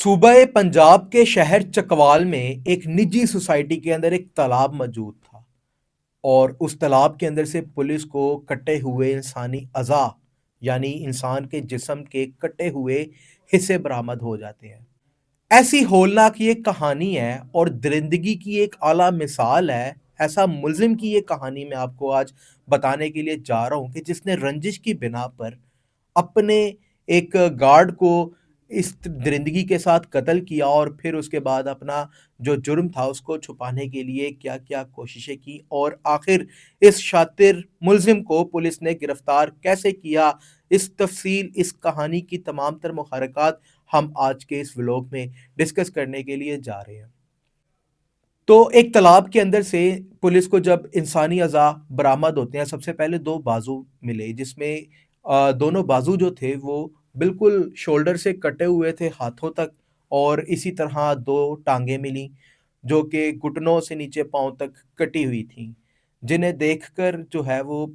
صوبہ پنجاب کے شہر چکوال میں ایک نجی سوسائٹی کے اندر ایک تالاب موجود تھا اور اس تالاب کے اندر سے پولیس کو کٹے ہوئے انسانی اعضاء یعنی انسان کے جسم کے کٹے ہوئے حصے برآمد ہو جاتے ہیں۔ ایسی ہولناک یہ کہانی ہے اور درندگی کی ایک اعلیٰ مثال ہے۔ ایسا ملزم کی یہ کہانی میں آپ کو آج بتانے کے لیے جا رہا ہوں کہ جس نے رنجش کی بنا پر اپنے ایک گارڈ کو اس درندگی کے ساتھ قتل کیا اور پھر اس کے بعد اپنا جو جرم تھا اس کو چھپانے کے لیے کیا کیا کوششیں کی اور آخر اس شاطر ملزم کو پولیس نے گرفتار کیسے کیا۔ اس تفصیل، اس کہانی کی تمام تر محرکات ہم آج کے اس ولاگ میں ڈسکس کرنے کے لیے جا رہے ہیں۔ تو ایک تالاب کے اندر سے پولیس کو جب انسانی اعضاء برآمد ہوتے ہیں، سب سے پہلے دو بازو ملے جس میں دونوں بازو جو تھے وہ بالکل شولڈر سے کٹے ہوئے تھے ہاتھوں تک، اور اسی طرح دو ٹانگیں ملی جو کہ گھٹنوں سے نیچے پاؤں تک کٹی ہوئی تھیں، جنہیں دیکھ کر جو ہے وہ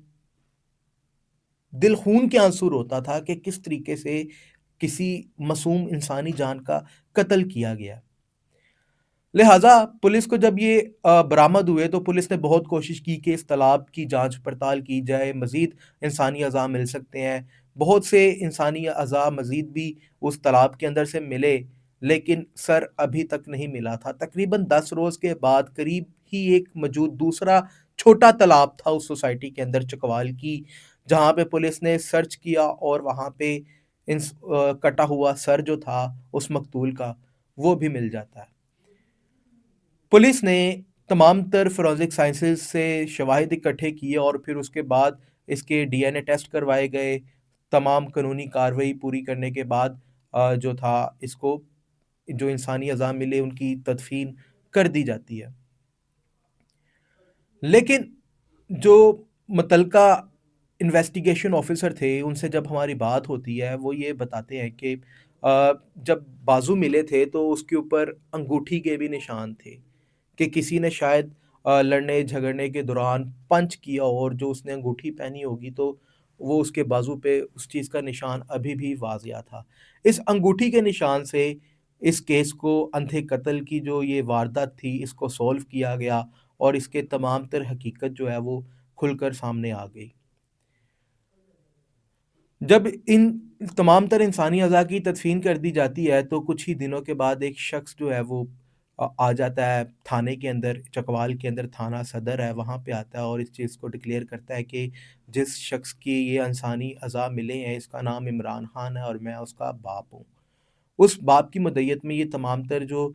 دل خون کے آنسو روتا تھا کہ کس طریقے سے کسی معصوم انسانی جان کا قتل کیا گیا۔ لہٰذا پولیس کو جب یہ برآمد ہوئے تو پولیس نے بہت کوشش کی کہ اس تالاب کی جانچ پڑتال کی جائے، مزید انسانی اعضاء مل سکتے ہیں۔ بہت سے انسانی اعضاء مزید بھی اس تالاب کے اندر سے ملے، لیکن سر ابھی تک نہیں ملا تھا۔ تقریباً 10 روز کے بعد قریب ہی ایک موجود دوسرا چھوٹا تالاب تھا اس سوسائٹی کے اندر چکوال کی، جہاں پہ پولیس نے سرچ کیا اور وہاں پہ کٹا ہوا سر جو تھا اس مقتول کا وہ بھی مل جاتا ہے۔ پولیس نے تمام تر فورینسک سائنسز سے شواہد اکٹھے کیے اور پھر اس کے بعد اس کے ڈی این اے ٹیسٹ کروائے گئے۔ تمام قانونی کارروائی پوری کرنے کے بعد جو تھا اس کو جو انسانی اعضاء ملے ان کی تدفین کر دی جاتی ہے۔ لیکن جو متعلقہ انویسٹیگیشن آفیسر تھے ان سے جب ہماری بات ہوتی ہے وہ یہ بتاتے ہیں کہ جب بازو ملے تھے تو اس کے اوپر انگوٹھی کے بھی نشان تھے کہ کسی نے شاید لڑنے جھگڑنے کے دوران پنچ کیا اور جو اس نے انگوٹھی پہنی ہوگی تو وہ اس کے بازو پہ اس چیز کا نشان ابھی بھی واضح تھا۔ اس انگوٹھی کے نشان سے اس کیس کو اندھے قتل کی جو یہ واردات تھی اس کو سولو کیا گیا اور اس کے تمام تر حقیقت جو ہے وہ کھل کر سامنے آ گئی۔ جب ان تمام تر انسانی اعضاء کی تدفین کر دی جاتی ہے تو کچھ ہی دنوں کے بعد ایک شخص جو ہے وہ آ جاتا ہے تھانے کے اندر، چکوال کے اندر تھانہ صدر ہے، وہاں پہ آتا ہے اور اس چیز کو ڈکلیئر کرتا ہے کہ جس شخص کی یہ انسانی اعضاء ملے ہیں اس کا نام عمران خان ہے اور میں اس کا باپ ہوں۔ اس باپ کی مدعیت میں یہ تمام تر جو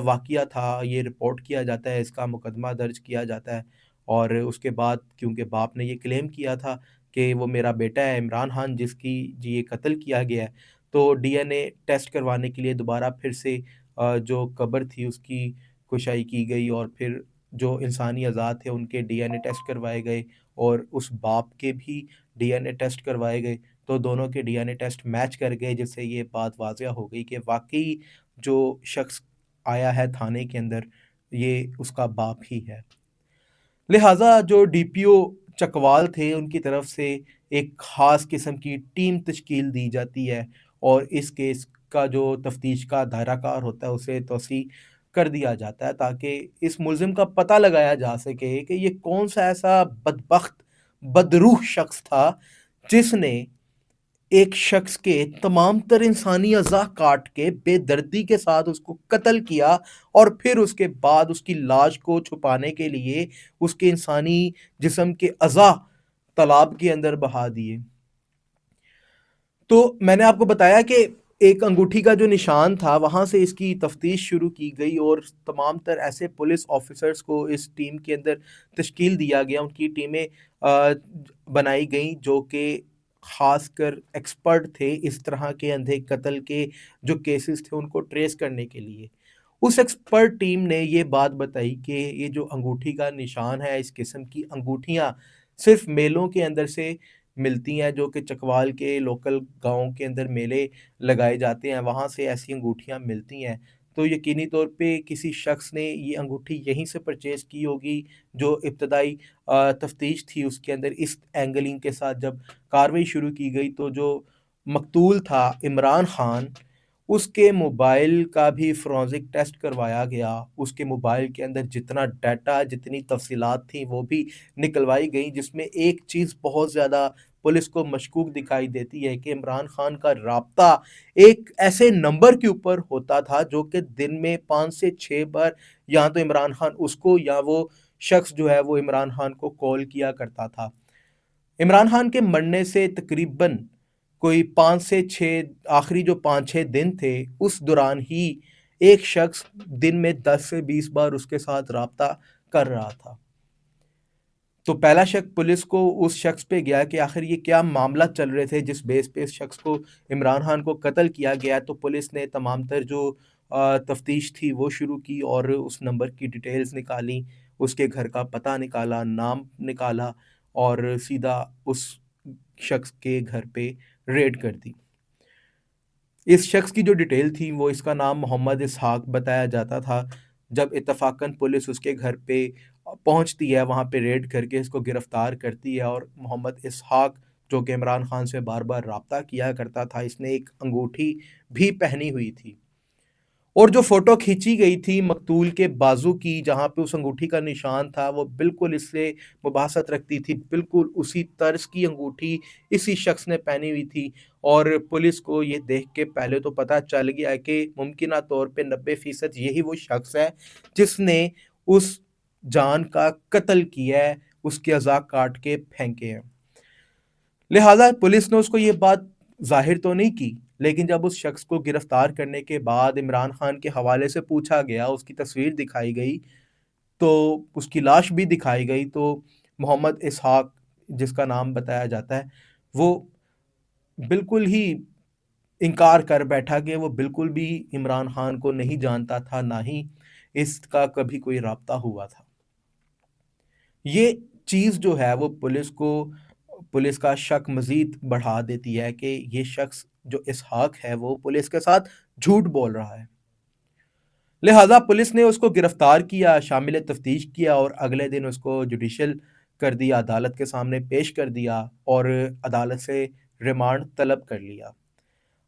واقعہ تھا یہ رپورٹ کیا جاتا ہے، اس کا مقدمہ درج کیا جاتا ہے، اور اس کے بعد کیونکہ باپ نے یہ کلیم کیا تھا کہ وہ میرا بیٹا ہے عمران خان جس کی جی یہ قتل کیا گیا ہے، تو ڈی این اے ٹیسٹ کروانے کے لیے دوبارہ پھر سے جو قبر تھی اس کی کشائی کی گئی اور پھر جو انسانی اعضاء تھے ان کے ڈی این اے ٹیسٹ کروائے گئے اور اس باپ کے بھی ڈی این اے ٹیسٹ کروائے گئے، تو دونوں کے D N A test match کر گئے، جس سے یہ بات واضح ہو گئی کہ واقعی جو شخص آیا ہے تھانے کے اندر یہ اس کا باپ ہی ہے۔ لہٰذا جو ڈی پی او چکوال تھے ان کی طرف سے ایک خاص قسم کی ٹیم تشکیل دی جاتی ہے اور اس کیس کا جو تفتیش کا دائرہ کار ہوتا ہے اسے توسیع کر دیا جاتا ہے تاکہ اس ملزم کا پتہ لگایا جا سکے کہ یہ کون سا ایسا بدبخت بدروح شخص تھا جس نے ایک شخص کے تمام تر انسانی اعضاء کاٹ کے بے دردی کے ساتھ اس کو قتل کیا اور پھر اس کے بعد اس کی لاش کو چھپانے کے لیے اس کے انسانی جسم کے اعضاء تالاب کے اندر بہا دیے۔ تو میں نے آپ کو بتایا کہ ایک انگوٹھی کا جو نشان تھا وہاں سے اس کی تفتیش شروع کی گئی اور تمام تر ایسے پولیس آفیسرز کو اس ٹیم کے اندر تشکیل دیا گیا، ان کی ٹیمیں بنائی گئیں جو کہ خاص کر ایکسپرٹ تھے اس طرح کے اندھے قتل کے جو کیسز تھے ان کو ٹریس کرنے کے لیے۔ اس ایکسپرٹ ٹیم نے یہ بات بتائی کہ یہ جو انگوٹھی کا نشان ہے، اس قسم کی انگوٹھیاں صرف میلوں کے اندر سے ملتی ہیں، جو کہ چکوال کے لوکل گاؤں کے اندر میلے لگائے جاتے ہیں، وہاں سے ایسی انگوٹھیاں ملتی ہیں۔ تو یقینی طور پہ کسی شخص نے یہ انگوٹھی یہیں سے پرچیز کی ہوگی۔ جو ابتدائی تفتیش تھی اس کے اندر اس اینگلنگ کے ساتھ جب کاروائی شروع کی گئی تو جو مقتول تھا عمران خان اس کے موبائل کا بھی فورینسک ٹیسٹ کروایا گیا، اس کے موبائل کے اندر جتنا ڈیٹا، جتنی تفصیلات تھیں وہ بھی نکلوائی گئیں، جس میں ایک چیز بہت زیادہ پولیس کو مشکوک دکھائی دیتی ہے کہ عمران خان کا رابطہ ایک ایسے نمبر کے اوپر ہوتا تھا جو کہ دن میں 5 سے 6 بار یا تو عمران خان اس کو یا وہ شخص جو ہے وہ عمران خان کو کال کیا کرتا تھا۔ عمران خان کے مرنے سے تقریباً کوئی 5 سے 6 آخری جو 5 6 دن تھے اس دوران ہی ایک شخص دن میں 10 سے 20 بار اس کے ساتھ رابطہ کر رہا تھا۔ تو پہلا شک پولیس کو اس شخص پہ گیا کہ آخر یہ کیا معاملہ چل رہے تھے جس بیس پہ اس شخص کو عمران خان کو قتل کیا گیا۔ تو پولیس نے تمام تر جو تفتیش تھی وہ شروع کی اور اس نمبر کی ڈیٹیلز نکالی، اس کے گھر کا پتہ نکالا، نام نکالا اور سیدھا اس شخص کے گھر پہ ریڈ کر دی۔ اس شخص کی جو ڈیٹیل تھی وہ اس کا نام محمد اسحاق بتایا جاتا تھا۔ جب اتفاقاً پولیس اس کے گھر پہ پہنچتی ہے، وہاں پہ ریڈ کر کے اس کو گرفتار کرتی ہے اور محمد اسحاق جو کہ عمران خان سے بار بار رابطہ کیا کرتا تھا، اس نے ایک انگوٹھی بھی پہنی ہوئی تھی، اور جو فوٹو کھینچی گئی تھی مقتول کے بازو کی جہاں پہ اس انگوٹھی کا نشان تھا وہ بالکل اس سے مباحثت رکھتی تھی، بالکل اسی طرز کی انگوٹھی اسی شخص نے پہنی ہوئی تھی۔ اور پولیس کو یہ دیکھ کے پہلے تو پتہ چل گیا کہ ممکنہ طور پہ 90% یہی وہ شخص ہے جس نے اس جان کا قتل کیا ہے، اس کے اعضاء کاٹ کے پھینکے ہیں۔ لہٰذا پولیس نے اس کو یہ بات ظاہر تو نہیں کی، لیکن جب اس شخص کو گرفتار کرنے کے بعد عمران خان کے حوالے سے پوچھا گیا، اس کی تصویر دکھائی گئی، تو اس کی لاش بھی دکھائی گئی، تو محمد اسحاق جس کا نام بتایا جاتا ہے وہ بالکل ہی انکار کر بیٹھا کہ وہ بالکل بھی عمران خان کو نہیں جانتا تھا، نہ ہی اس کا کبھی کوئی رابطہ ہوا تھا۔ یہ چیز جو ہے وہ پولیس کا شک مزید بڑھا دیتی ہے کہ یہ شخص جو اسحاق ہے وہ پولیس کے ساتھ جھوٹ بول رہا ہے۔ لہٰذا پولیس نے اس کو گرفتار کیا، شامل تفتیش کیا اور اگلے دن اس کو جوڈیشل کر دیا، عدالت کے سامنے پیش کر دیا اور عدالت سے ریمانڈ طلب کر لیا۔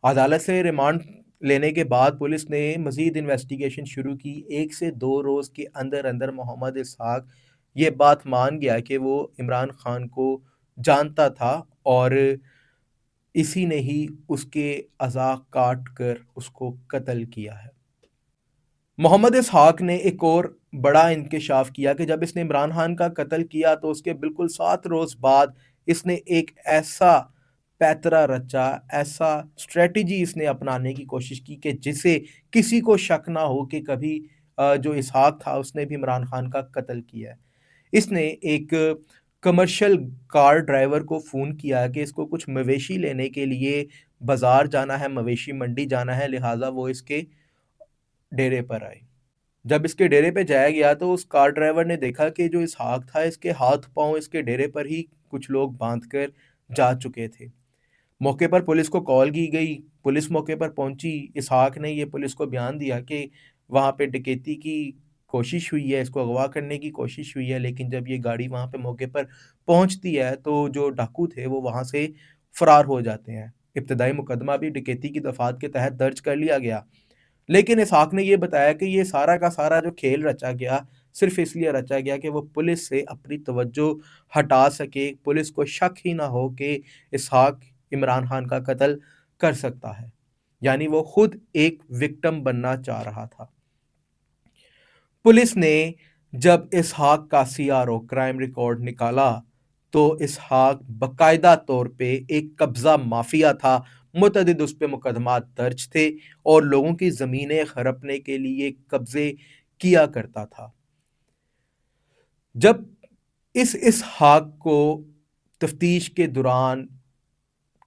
عدالت سے ریمانڈ لینے کے بعد پولیس نے مزید انویسٹیگیشن شروع کی۔ 1 سے 2 روز کے اندر اندر محمد اسحاق یہ بات مان گیا کہ وہ عمران خان کو جانتا تھا اور اسی نے ہی اس کے اعضاء کاٹ کر اس کو قتل کیا ہے۔ محمد اسحاق نے ایک اور بڑا انکشاف کیا کہ جب اس نے عمران خان کا قتل کیا تو اس کے بالکل 7 روز بعد اس نے ایک ایسا پیترا رچا، ایسا اسٹریٹجی اس نے اپنانے کی کوشش کی کہ جسے کسی کو شک نہ ہو کہ کبھی جو اسحاق تھا اس نے بھی عمران خان کا قتل کیا ہے۔ اس نے ایک کمرشل کار ڈرائیور کو فون کیا کہ اس کو کچھ مویشی لینے کے لیے بازار جانا ہے، مویشی منڈی جانا ہے، لہٰذا وہ اس کے ڈیرے پر آئے۔ جب اس کے ڈیرے پہ جایا گیا تو اس کار ڈرائیور نے دیکھا کہ جو اسحاق تھا اس کے ہاتھ پاؤں اس کے ڈیرے پر ہی کچھ لوگ باندھ کر جا چکے تھے۔ موقع پر پولیس کو کال کی گئی، پولیس موقع پر پہنچی، اسحاق نے یہ پولیس کو بیان دیا کہ وہاں پہ ڈکیتی کی کوشش ہوئی ہے، اس کو اغوا کرنے کی کوشش ہوئی ہے، لیکن جب یہ گاڑی وہاں پہ موقع پر پہنچتی ہے تو جو ڈاکو تھے وہ وہاں سے فرار ہو جاتے ہیں۔ ابتدائی مقدمہ بھی ڈکیتی کی دفعات کے تحت درج کر لیا گیا، لیکن اسحاق نے یہ بتایا کہ یہ سارا کا سارا جو کھیل رچا گیا صرف اس لیے رچا گیا کہ وہ پولیس سے اپنی توجہ ہٹا سکے، پولیس کو شک ہی نہ ہو کہ اسحاق عمران خان کا قتل کر سکتا ہے، یعنی وہ خود ایک وکٹم بننا چاہ رہا تھا۔ پولیس نے جب اسحاق کا CRO کرائم ریکارڈ نکالا تو اسحاق باقاعدہ طور پہ ایک قبضہ مافیا تھا، متعدد اس پہ مقدمات درج تھے اور لوگوں کی زمینیں ہڑپنے کے لیے قبضے کیا کرتا تھا۔ جب اس اسحاق کو تفتیش کے دوران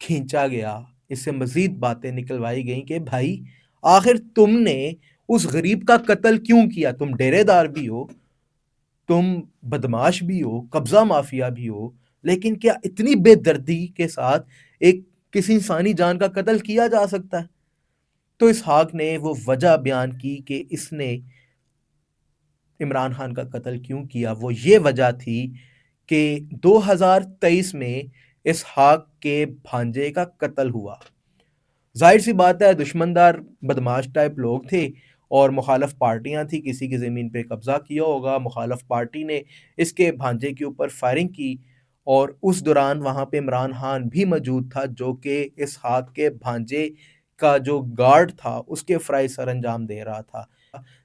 کھینچا گیا، اس سے مزید باتیں نکلوائی گئیں کہ بھائی آخر تم نے اس غریب کا قتل کیوں کیا؟ تم ڈیرے دار بھی ہو، تم بدماش بھی ہو، قبضہ مافیا بھی ہو، لیکن کیا اتنی بے دردی کے ساتھ ایک کسی انسانی جان کا قتل کیا جا سکتا ہے؟ تو اسحاق نے وہ وجہ بیان کی کہ اس نے عمران خان کا قتل کیوں کیا۔ وہ یہ وجہ تھی کہ 2023 میں اسحاق کے بھانجے کا قتل ہوا ظاہر-سی بات ہے دشمندار بدماش ٹائپ لوگ تھے اور مخالف پارٹیاں تھیں، کسی کی زمین پہ قبضہ کیا ہوگا، مخالف پارٹی نے اس کے بھانجے کے اوپر فائرنگ کی اور اس دوران وہاں پہ عمران خان بھی موجود تھا جو کہ اسحاق کے بھانجے کا جو گارڈ تھا اس کے فرائض سر انجام دے رہا تھا۔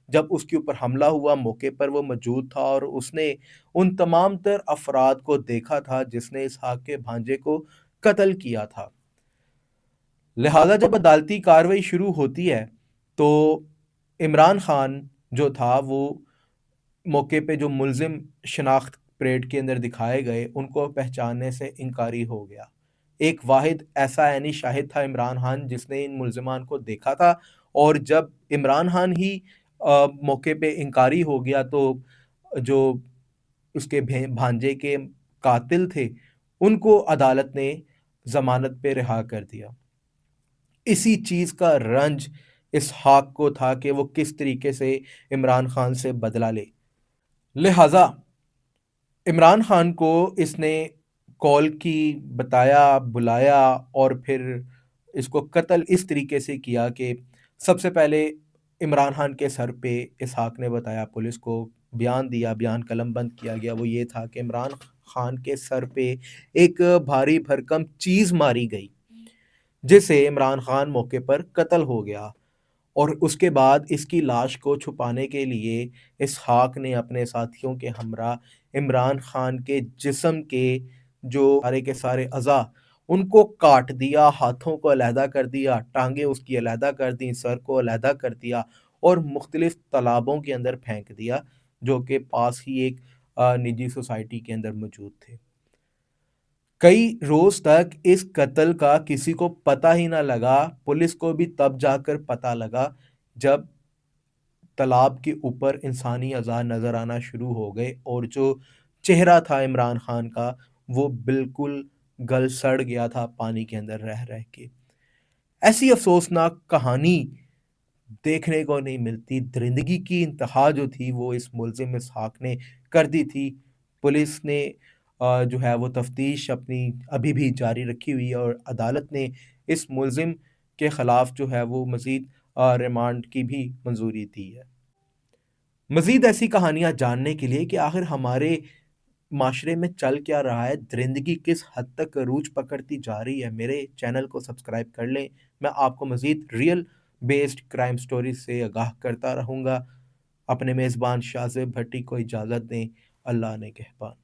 جب اس کے اوپر حملہ ہوا موقع پر وہ موجود تھا اور اس نے ان تمام تر افراد کو دیکھا تھا جس نے اسحاق کے بھانجے کو قتل کیا تھا۔ لہٰذا جب عدالتی کارروائی شروع ہوتی ہے تو عمران خان جو تھا وہ موقع پہ جو ملزم شناخت پریڈ کے اندر دکھائے گئے ان کو پہچاننے سے انکاری ہو گیا۔ ایک واحد ایسا عینی شاہد تھا عمران خان جس نے ان ملزمان کو دیکھا تھا اور جب عمران خان ہی موقع پہ انکاری ہو گیا تو جو اس کے بھانجے کے قاتل تھے ان کو عدالت نے ضمانت پہ رہا کر دیا۔ اسی چیز کا رنج اسحاق کو تھا کہ وہ کس طریقے سے عمران خان سے بدلہ لے، لہٰذا عمران خان کو اس نے کال کی، بتایا، بلایا اور پھر اس کو قتل اس طریقے سے کیا کہ سب سے پہلے عمران خان کے سر پہ اسحاق نے بتایا، پولیس کو بیان دیا، بیان قلم بند کیا گیا، وہ یہ تھا کہ عمران خان کے سر پہ ایک بھاری بھرکم چیز ماری گئی جس سے عمران خان موقع پر قتل ہو گیا، اور اس کے بعد اس کی لاش کو چھپانے کے لیے اسحاق نے اپنے ساتھیوں کے ہمراہ عمران خان کے جسم کے جو سارے کے سارے اعضاء ان کو کاٹ دیا، ہاتھوں کو علیحدہ کر دیا، ٹانگیں اس کی علیحدہ کر دیں، سر کو علیحدہ کر دیا اور مختلف تالابوں کے اندر پھینک دیا جو کہ پاس ہی ایک نجی سوسائٹی کے اندر موجود تھے۔ کئی روز تک اس قتل کا کسی کو پتہ ہی نہ لگا، پولیس کو بھی تب جا کر پتہ لگا جب تالاب کے اوپر انسانی اعضاء نظر آنا شروع ہو گئے اور جو چہرہ تھا عمران خان کا وہ بالکل گل سڑ گیا تھا پانی کے اندر رہ رہ کے۔ ایسی افسوسناک کہانی دیکھنے کو نہیں ملتی، درندگی کی انتہا جو تھی وہ اس ملزم اسحاق نے کر دی تھی۔ پولیس نے جو ہے وہ تفتیش اپنی ابھی بھی جاری رکھی ہوئی ہے اور عدالت نے اس ملزم کے خلاف جو ہے وہ مزید ریمانڈ کی بھی منظوری دی ہے۔ مزید ایسی کہانیاں جاننے کے لیے کہ آخر ہمارے معاشرے میں چل کیا رہا ہے، درندگی کس حد تک عروج پکڑتی جا رہی ہے، میرے چینل کو سبسکرائب کر لیں۔ میں آپ کو مزید ریئل بیسڈ کرائم سٹوریز سے آگاہ کرتا رہوں گا۔ اپنے میزبان شاہ زیب بھٹی کو اجازت دیں۔ اللہ نگہبان۔